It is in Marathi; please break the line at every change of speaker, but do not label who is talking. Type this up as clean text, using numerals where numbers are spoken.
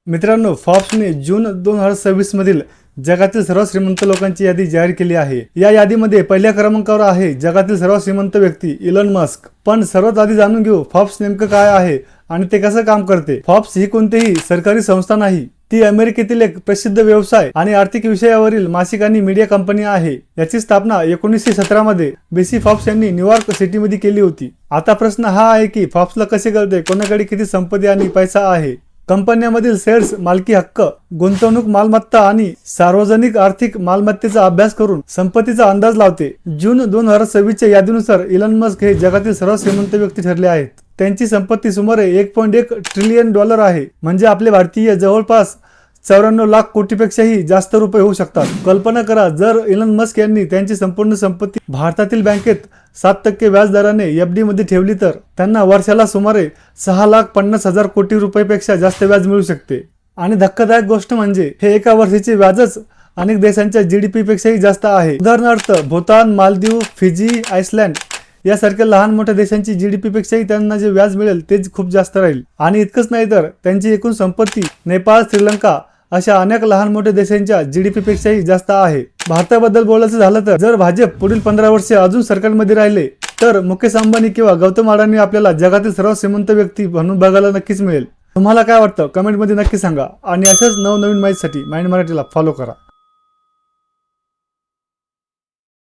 मित्रांनो, फॉर्ब्सने जून 2026 मधील जगातील सर्व श्रीमंत लोकांची यादी जाहीर केली आहे। या यादीमध्ये पहिल्या क्रमांकावर आहे जगातील सर्वात श्रीमंत व्यक्ती इलॉन मस्क। पण सर्वात आधी जाणून घेऊ फॉर्ब्स नेमकं काय आहे आणि ते कसं काम करते। फॉर्ब्स ही कोणतीही सरकारी संस्था नाही, ती अमेरिकेतील एक प्रसिद्ध व्यवसाय आणि आर्थिक विषयावरील मासिक आणि मीडिया कंपनी आहे। याची स्थापना 1917 मध्ये बेसी फॉर्ब्स यांनी न्यूयॉर्क सिटीमध्ये केली होती। आता प्रश्न हा आहे की फॉर्ब्सला कसे कळते कोणाकडे किती संपत्ती आणि पैसा आहे। कंपन्यांमधील शेअर्स, मालकी हक्क, गुंतवणूक मालमत्ता आणि सार्वजनिक आर्थिक मालमत्तेचा अभ्यास करून संपत्तीचा अंदाज लावते। जून 2026 च्या यादीनुसार इलॉन मस्क हे जगातील सर्वात श्रीमंत व्यक्ती ठरले आहेत। त्यांची संपत्ती सुमारे 1.1 ट्रिलियन डॉलर आहे, म्हणजे आपले भारतीय जवळपास 94 लाख कोटीपेक्षाही जास्त रुपये होऊ शकतात। कल्पना करा, जर इलॉन मस्क यांनी त्यांची संपूर्ण संपत्ती भारतातील बँकेत 7% व्याजदराने FD मध्ये ठेवली तर त्यांना वर्षाला सुमारे 6,50,000 कोटी रुपयापेक्षा जास्त व्याज मिळू शकते। आणि धक्कादायक गोष्ट म्हणजे हे एका वर्षाचे व्याजच अनेक देशांच्या GDP पेक्षाही जास्त आहे। उदाहरणार्थ भूतान, मालदीव, फिजी, आइसलँड यासारख्या लहान मोठ्या देशांची GDP पेक्षाही त्यांना जे व्याज मिळेल तेच खूप जास्त राहील। आणि इतकंच नाही तर त्यांची एकूण संपत्ती नेपाळ, श्रीलंका अशा अनेक लहान मोठ्या देशांच्या GDP पेक्षाही जास्त आहे। भारताबद्दल बोलायचं झालं तर जर भाजप पुढील 15 वर्षे अजून सरकारमध्ये राहिले तर मुकेश अंबानी किंवा गौतम अडानी आपल्याला जगातील सर्वात श्रीमंत व्यक्ती म्हणून बघायला नक्कीच मिळेल। तुम्हाला काय वाटतं कमेंटमध्ये नक्की सांगा आणि अशाच नवनवीन माहितीसाठी माइंड मराठीला फॉलो करा।